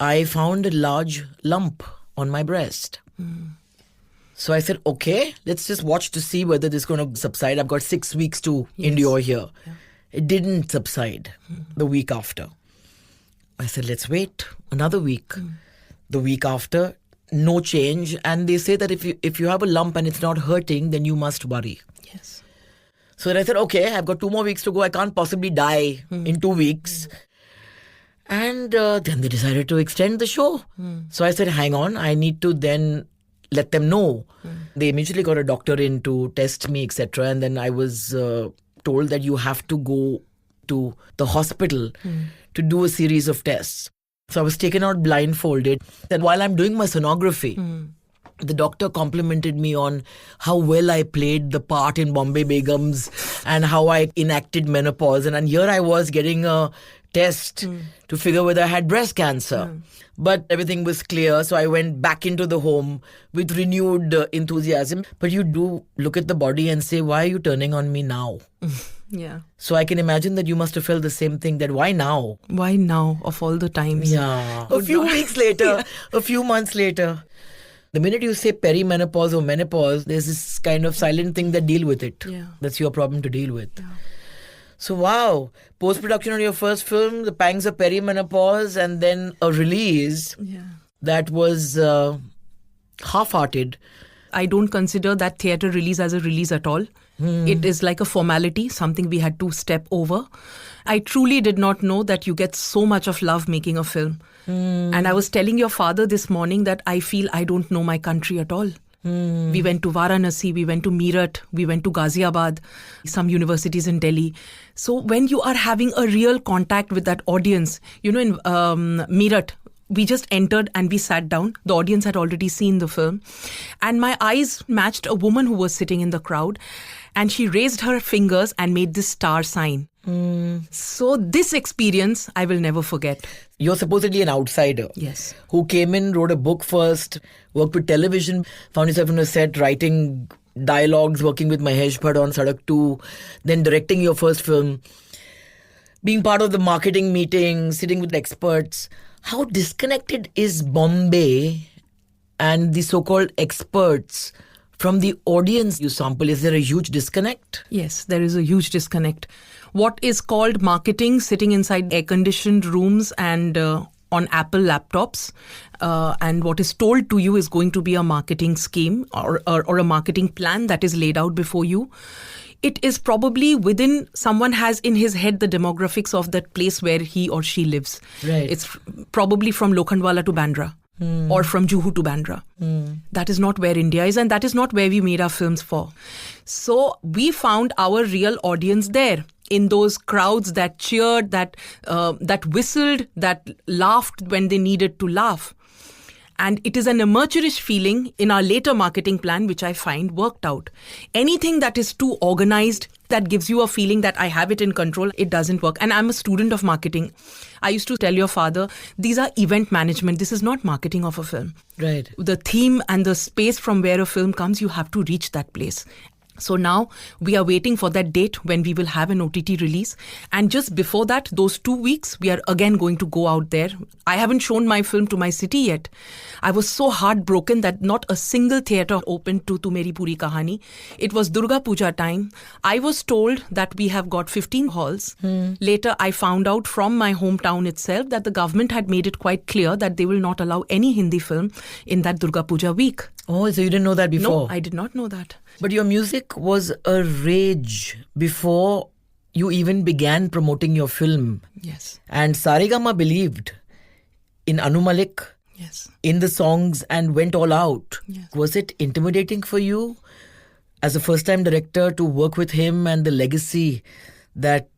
I found a large lump on my breast. So I said, okay, let's just watch to see whether this is going to subside. I've got 6 weeks to endure here. Yeah. It didn't subside the week after. I said, let's wait another week. The week after, no change. And they say that if you have a lump and it's not hurting, then you must worry. Yes. So then I said, okay, I've got 2 more weeks to go. I can't possibly die in 2 weeks. And then they decided to extend the show. So I said, hang on, I need to then let them know. They immediately got a doctor in to test me, etc. And then I was told that you have to go to the hospital to do a series of tests. So I was taken out blindfolded. And while I'm doing my sonography, the doctor complimented me on how well I played the part in Bombay Begums and how I enacted menopause. And here I was getting a test to figure whether I had breast cancer. But everything was clear. So I went back into the home with renewed enthusiasm. But you do look at the body and say, why are you turning on me now? Yeah. So I can imagine that you must have felt the same thing, that why now? Why now of all the times? Yeah. A few weeks later, a few months later. The minute you say perimenopause or menopause, there's this kind of silent thing that deal with it. Yeah. That's your problem to deal with. Yeah. So wow, post-production on your first film, the pangs of perimenopause, and then a release that was half-hearted. I don't consider that theatre release as a release at all. It is like a formality, something we had to step over. I truly did not know that you get so much of love making a film. And I was telling your father this morning that I feel I don't know my country at all. We went to Varanasi, we went to Meerut, we went to Ghaziabad, some universities in Delhi. So when you are having a real contact with that audience, you know, in Meerut, we just entered and we sat down. The audience had already seen the film. And my eyes matched a woman who was sitting in the crowd. And she raised her fingers and made this star sign. So this experience, I will never forget. You're supposedly an outsider. Yes. Who came in, wrote a book first, worked with television, found yourself on a set writing dialogues, working with Mahesh Bhatt on Sadak 2, then directing your first film, being part of the marketing meeting, sitting with experts. How disconnected is Bombay and the so-called experts from the audience you sample? Is there a huge disconnect? Yes, there is a huge disconnect. What is called marketing, sitting inside air-conditioned rooms and on Apple laptops, and what is told to you is going to be a marketing scheme or a marketing plan that is laid out before you. It is probably within, someone has in his head the demographics of that place where he or she lives. Right. It's probably from Lokhandwala to Bandra. Or from Juhu to Bandra. That is not where India is, and that is not where we made our films for. So we found our real audience there, in those crowds that cheered, that whistled, that laughed when they needed to laugh. And it is an amateurish feeling in our later marketing plan, which I find worked out. Anything that is too organized, that gives you a feeling that I have it in control, it doesn't work. And I'm a student of marketing. I used to tell your father, these are event management. This is not marketing of a film. Right. The theme and the space from where a film comes, you have to reach that place. So now we are waiting for that date when we will have an OTT release. And just before that, those 2 weeks, we are again going to go out there. I haven't shown my film to my city yet. I was so heartbroken that not a single theatre opened to Tu Meri Puri Kahani. It was Durga Puja time. I was told that we have got 15 halls. Later, I found out from my hometown itself that the government had made it quite clear that they will not allow any Hindi film in that Durga Puja week. Oh, so you didn't know that before? No, I did not know that. But your music was a rage before you even began promoting your film. Yes. And Saregama believed in Anu Malik, Yes. in the songs, and went all out. Yes. Was it intimidating for you as a first-time director to work with him and the legacy that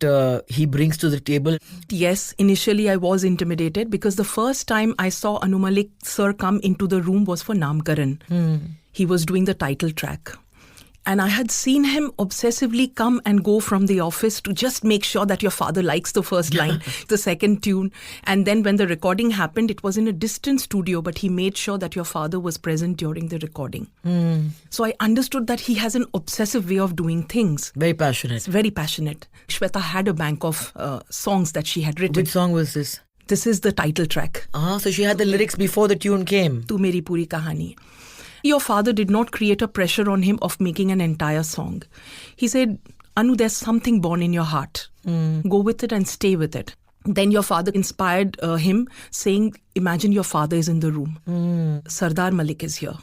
he brings to the table? Yes, initially I was intimidated because the first time I saw Anu Malik sir come into the room was for Namkaran. He was doing the title track. And I had seen him obsessively come and go from the office to just make sure that your father likes the first line, the second tune. And then when the recording happened, it was in a distant studio, but he made sure that your father was present during the recording. So I understood that he has an obsessive way of doing things. Very passionate. It's very passionate. Shweta had a bank of songs that she had written. Which song was this? This is the title track. So she had the lyrics before the tune came. Tu Meri Puri Kahani. Your father did not create a pressure on him of making an entire song. He said, Anu, there's something born in your heart. Go with it and stay with it. Then your father inspired him, saying, imagine your father is in the room. Sardar Malik is here.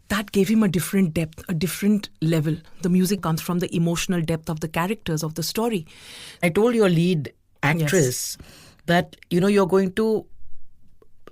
That gave him a different depth, a different level. The music comes from the emotional depth of the characters of the story. I told your lead actress that, you're going to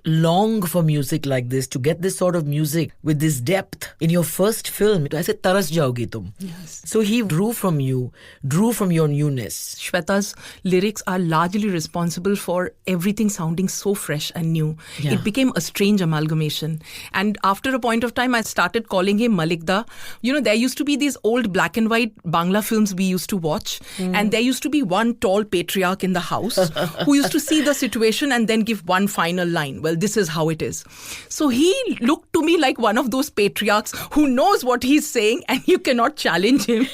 long for music like this, to get this sort of music with this depth in your first film. I said, taras jaogi tum. Yes. So he drew from you, drew from your newness. Shweta's lyrics are largely responsible for everything sounding so fresh and new. Yeah. It became a strange amalgamation. And after a point of time, I started calling him Malikda. There used to be these old black and white Bangla films we used to watch. And there used to be one tall patriarch in the house who used to see the situation and then give one final line. Well, this is how it is. So he looked to me like one of those patriarchs who knows what he's saying and you cannot challenge him.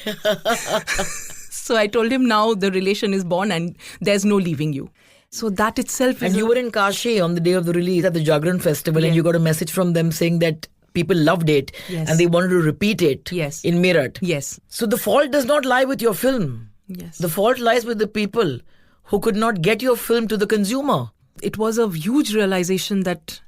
So I told him, now the relation is born and there's no leaving you. So that itself is... And you were in Kashi on the day of the release at the Jagran Festival, and you got a message from them saying that people loved it and they wanted to repeat it in Meerut. Yes. So the fault does not lie with your film. Yes. The fault lies with the people who could not get your film to the consumer. It was a huge realization that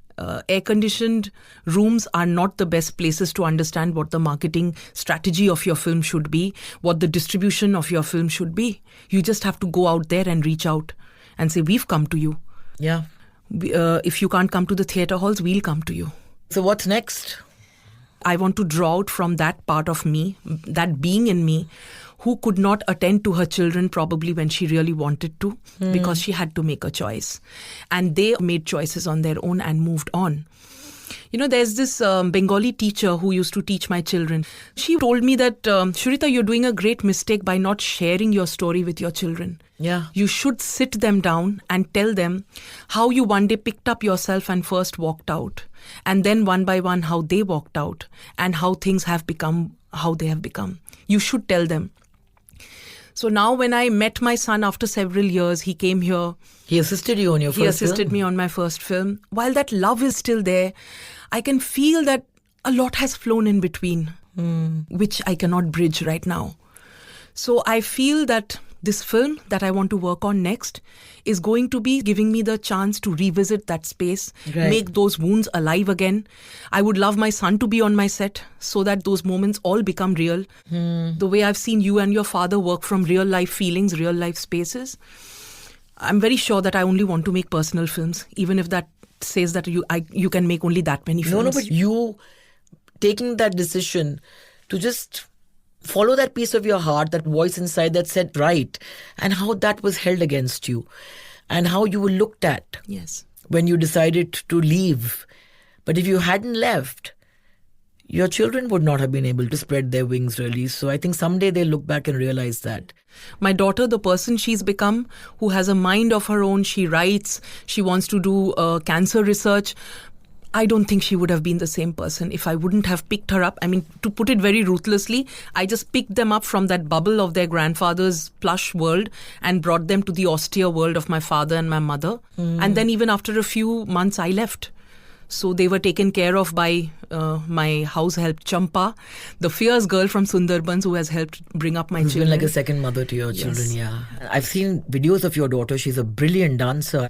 air-conditioned rooms are not the best places to understand what the marketing strategy of your film should be, what the distribution of your film should be. You just have to go out there and reach out and say, we've come to you. Yeah. If you can't come to the theatre halls, we'll come to you. So what's next? I want to draw out from that part of me, that being in me, who could not attend to her children probably when she really wanted to, because she had to make a choice. And they made choices on their own and moved on. There's this Bengali teacher who used to teach my children. She told me that, Shrita, you're doing a great mistake by not sharing your story with your children. Yeah. You should sit them down and tell them how you one day picked up yourself and first walked out. And then one by one, how they walked out and how things have become how they have become. You should tell them. So now when I met my son after several years, he came here. He assisted you on your first He assisted film? me on my first film. While that love is still there, I can feel that a lot has flown in between, which I cannot bridge right now. So I feel that this film that I want to work on next is going to be giving me the chance to revisit that space, Right. make those wounds alive again. I would love my son to be on my set so that those moments all become real. The way I've seen you and your father work from real life feelings, real life spaces. I'm very sure that I only want to make personal films, even if that says that you can make only that many films. No, but you taking that decision to just follow that piece of your heart, that voice inside that said right, and how that was held against you, and how you were looked at Yes. when you decided to leave. But if you hadn't left, your children would not have been able to spread their wings really. So I think someday they'll look back and realize that. My daughter, the person she's become, who has a mind of her own, she writes, she wants to do cancer research. I don't think she would have been the same person if I wouldn't have picked her up. I mean, to put it very ruthlessly, I just picked them up from that bubble of their grandfather's plush world and brought them to the austere world of my father and my mother. And then even after a few months, I left. So they were taken care of by my house help Champa, the fierce girl from Sundarbans who has helped bring up my Who's children. been like a second mother to your children, Yes. yeah. I've seen videos of your daughter. She's a brilliant dancer.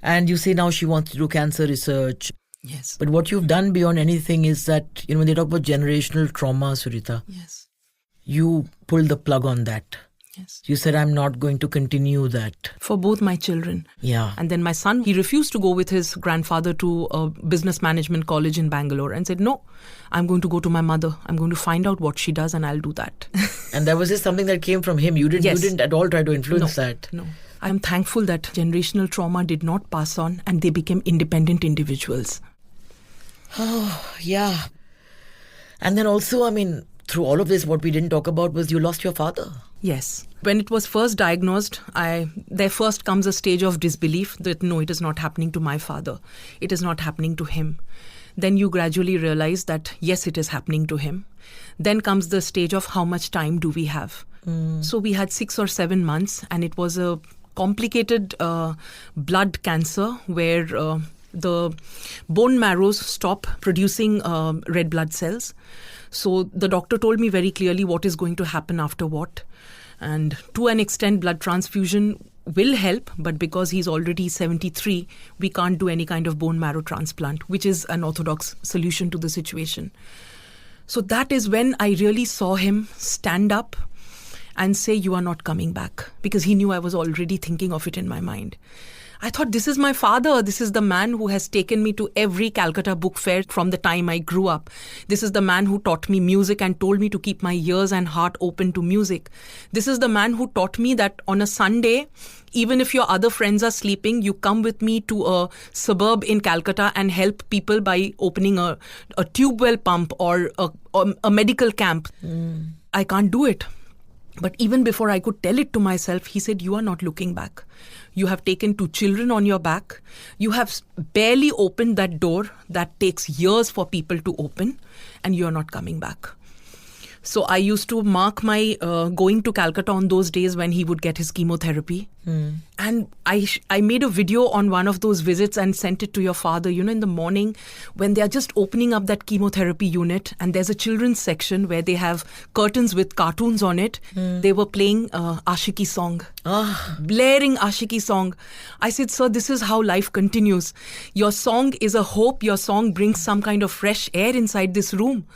And you say now she wants to do cancer research. Yes. But what you've done beyond anything is that, when they talk about generational trauma, Surita, Yes. you pulled the plug on that. Yes. You said, I'm not going to continue that. For both my children. Yeah. And then my son, he refused to go with his grandfather to a business management college in Bangalore and said, no, I'm going to go to my mother. I'm going to find out what she does and I'll do that. And that was just something that came from him. You Yes. didn't at all try to influence that. No. I'm thankful that generational trauma did not pass on and they became independent individuals. Yeah. And then also, through all of this, what we didn't talk about was you lost your father. Yes. When it was first diagnosed, there first comes a stage of disbelief that no, it is not happening to my father. It is not happening to him. Then you gradually realize that yes, it is happening to him. Then comes the stage of how much time do we have. So we had 6 or 7 months and it was a complicated blood cancer where the bone marrows stop producing red blood cells. So the doctor told me very clearly what is going to happen after what. And to an extent, blood transfusion will help, but because he's already 73, we can't do any kind of bone marrow transplant, which is an orthodox solution to the situation. So that is when I really saw him stand up and say, you are not coming back, because he knew I was already thinking of it in my mind. I thought, this is my father. This is the man who has taken me to every Calcutta book fair from the time I grew up. This is the man who taught me music and told me to keep my ears and heart open to music. This is the man who taught me that on a Sunday, even if your other friends are sleeping, you come with me to a suburb in Calcutta and help people by opening a tube well pump or a medical camp. I can't do it. But even before I could tell it to myself, he said, you are not looking back. You have taken 2 children on your back. You have barely opened that door that takes years for people to open, and you are not coming back. So I used to mark my going to Calcutta on those days when he would get his chemotherapy. And I made a video on one of those visits and sent it to your father, in the morning when they are just opening up that chemotherapy unit and there's a children's section where they have curtains with cartoons on it. They were playing Ashiki song, blaring Ashiki song. I said, sir, this is how life continues. Your song is a hope. Your song brings some kind of fresh air inside this room.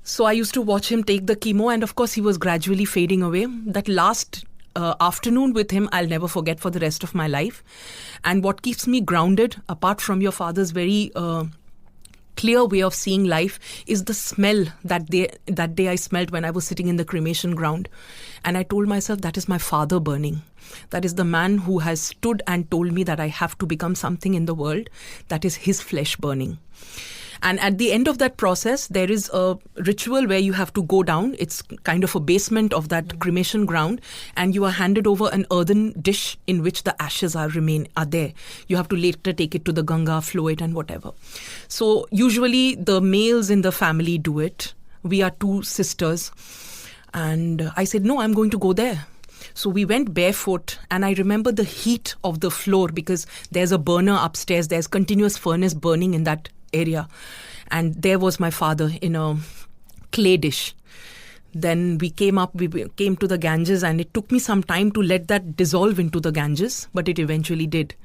So I used to watch him take the chemo, and of course he was gradually fading away. That last afternoon with him, I'll never forget for the rest of my life. And what keeps me grounded, apart from your father's very clear way of seeing life is the smell that day I smelled when I was sitting in the cremation ground. And I told myself, that is my father burning. That is the man who has stood and told me that I have to become something in the world. That is his flesh burning. And at the end of that process, there is a ritual where you have to go down. It's kind of a basement of that cremation ground, and you are handed over an earthen dish in which the ashes are there. You have to later take it to the Ganga, flow it and whatever. So usually the males in the family do it. We are 2 sisters. And I said, no, I'm going to go there. So we went barefoot, and I remember the heat of the floor because there's a burner upstairs. There's continuous furnace burning in that area. And there was my father in a clay dish. Then we came to the Ganges, and it took me some time to let that dissolve into the Ganges, but it eventually did.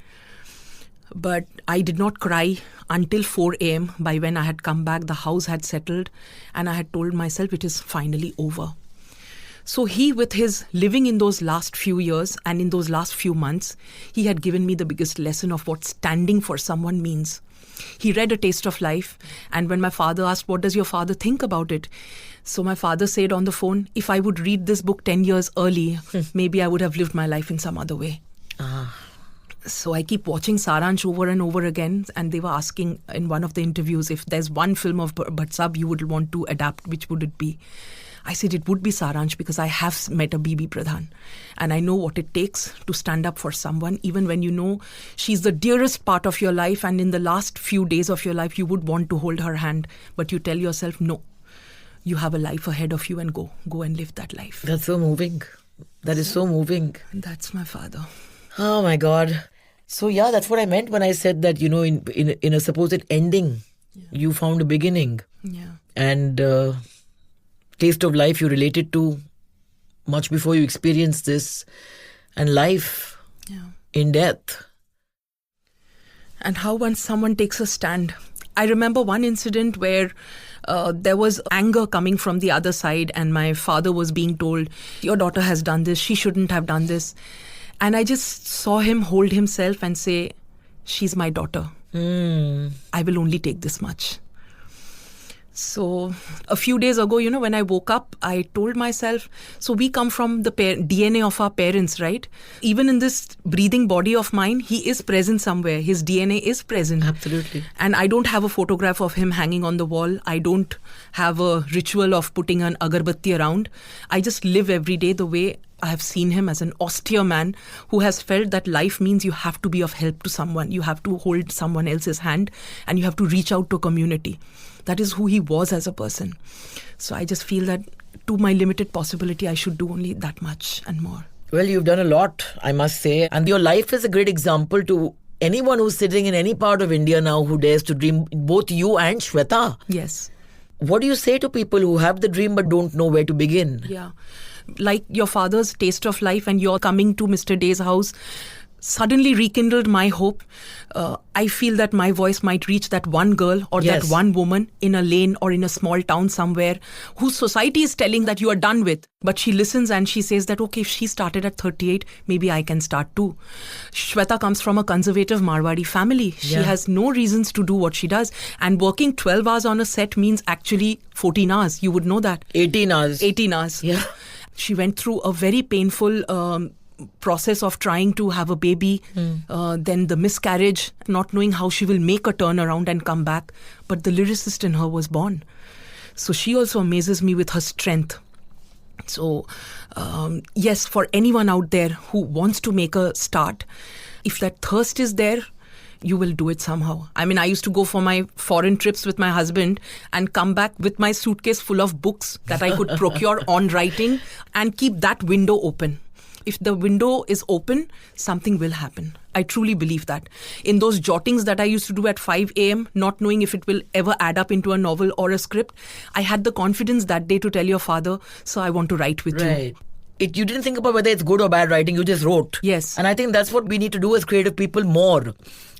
But I did not cry until 4 a.m. By when I had come back, the house had settled, and I had told myself it is finally over. So he, with his living in those last few years and in those last few months, he had given me the biggest lesson of what standing for someone means. He read A Taste of Life, and when my father asked, what does your father think about it? So my father said on the phone, if I would read this book 10 years early, maybe I would have lived my life in some other way. So I keep watching Saransh over and over again, and they were asking in one of the interviews, if there's one film of Bhatt Sahab you would want to adapt, which would it be? I said it would be Saransh, because I have met a BB Pradhan and I know what it takes to stand up for someone, even when you know she's the dearest part of your life, and in the last few days of your life you would want to hold her hand, but you tell yourself, no, you have a life ahead of you, and go and live that life. That's so moving. That is so moving. That's my father. Oh my God. So yeah, that's what I meant when I said that, in a supposed ending, you found a beginning. Yeah. And Taste of Life you related to much before you experienced this, and life in death. And how once someone takes a stand. I remember one incident where there was anger coming from the other side, and my father was being told, your daughter has done this, she shouldn't have done this. And I just saw him hold himself and say, she's my daughter. I will only take this much. So a few days ago, when I woke up, I told myself, so we come from the DNA of our parents, right? Even in this breathing body of mine, he is present somewhere. His DNA is present. Absolutely. And I don't have a photograph of him hanging on the wall. I don't have a ritual of putting an agarbatti around. I just live every day the way I have seen him, as an austere man who has felt that life means you have to be of help to someone. You have to hold someone else's hand, and you have to reach out to a community. That is who he was as a person. So I just feel that to my limited possibility, I should do only that much and more. Well, you've done a lot, I must say. And your life is a great example to anyone who's sitting in any part of India now who dares to dream, both you and Shweta. Yes. What do you say to people who have the dream but don't know where to begin? Yeah. Like your father's Taste of Life and your coming to Mr. Day's house suddenly rekindled my hope. I feel that my voice might reach that one girl or that one woman in a lane or in a small town somewhere whose society is telling that you are done with. But she listens and she says that, okay, if she started at 38, maybe I can start too. Shweta comes from a conservative Marwadi family. She has no reasons to do what she does. And working 12 hours on a set means actually 14 hours. You would know that. 18 hours. 18 hours. Yeah. She went through a very painful process of trying to have a baby, then the miscarriage, not knowing how she will make a turnaround and come back. But the lyricist in her was born. So she also amazes me with her strength. So yes, for anyone out there who wants to make a start, if that thirst is there, you will do it somehow. I mean, I used to go for my foreign trips with my husband and come back with my suitcase full of books that I could procure on writing and keep that window open. If the window is open, something will happen. I truly believe that. In those jottings that I used to do at 5 a.m., not knowing if it will ever add up into a novel or a script, I had the confidence that day to tell your father, so I want to write with you. You didn't think about whether it's good or bad writing, you just wrote. Yes. And I think that's what we need to do as creative people more.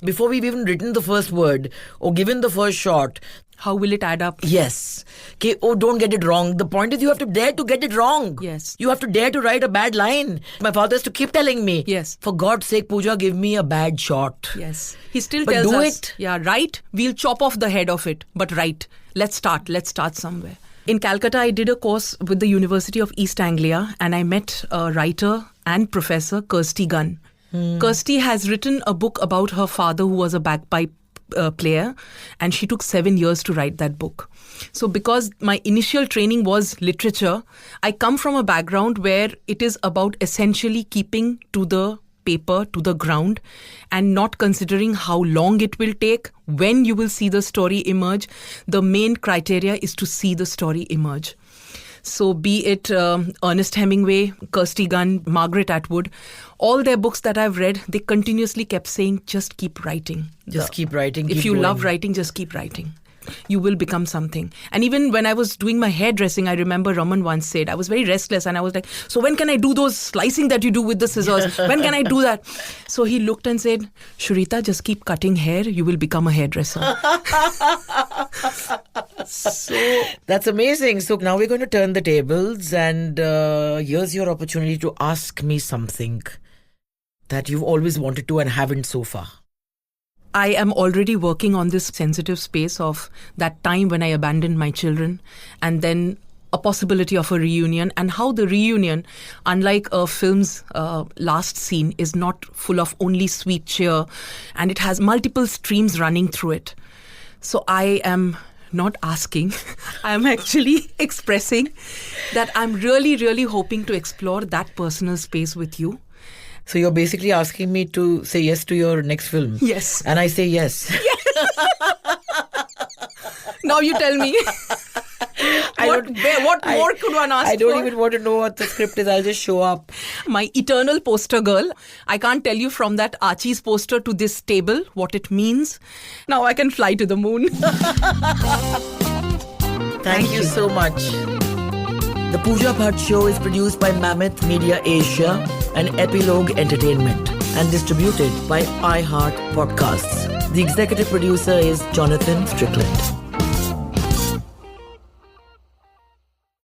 Before we've even written the first word or given the first shot, How will it add up? Yes. Okay, oh, don't get it wrong. The point is you have to dare to get it wrong. Yes. You have to dare to write a bad line. My father has to keep telling me. Yes. For God's sake, Pooja, give me a bad shot. Yes. He still But tells do us, it. yeah, write, we'll chop off the head of it. But write. Let's start somewhere. In Calcutta, I did a course with the University of East Anglia and I met a writer and professor, Kirsty Gunn. Kirsty has written a book about her father who was a bagpipe player, and she took 7 years to write that book. So because my initial training was literature, I come from a background where it is about essentially keeping to the paper, to the ground, and not considering how long it will take, when you will see the story emerge. The main criteria is to see the story emerge. So be it Ernest Hemingway, Kirsty Gunn, Margaret Atwood, all their books that I've read, they continuously kept saying, just keep writing. Just keep writing. If keep you going. love writing, just keep writing. You will become something. And even when I was doing my hairdressing, I remember Raman once said, I was very restless and I was like, so when can I do those slicing that you do with the scissors? When can I do that? So he looked and said, Shrita, just keep cutting hair. You will become a hairdresser. So That's amazing. So now we're going to turn the tables and here's your opportunity to ask me something that you've always wanted to and haven't so far. I am already working on this sensitive space of that time when I abandoned my children and then a possibility of a reunion, and how the reunion, unlike a film's last scene, is not full of only sweet cheer and it has multiple streams running through it. So I am not asking, I am actually expressing that I'm really, really hoping to explore that personal space with you. So you're basically asking me to say yes to your next film. Yes. And I say yes. Now you tell me. What more could one ask I don't for? even want to know what the script is. I'll just show up. My eternal poster girl. I can't tell you from that Archie's poster to this table what it means. Now I can fly to the moon. Thank you so much. The Pooja Bhatt Show is produced by Mammoth Media Asia and Epilogue Entertainment and distributed by iHeart Podcasts. The executive producer is Jonathan Strickland.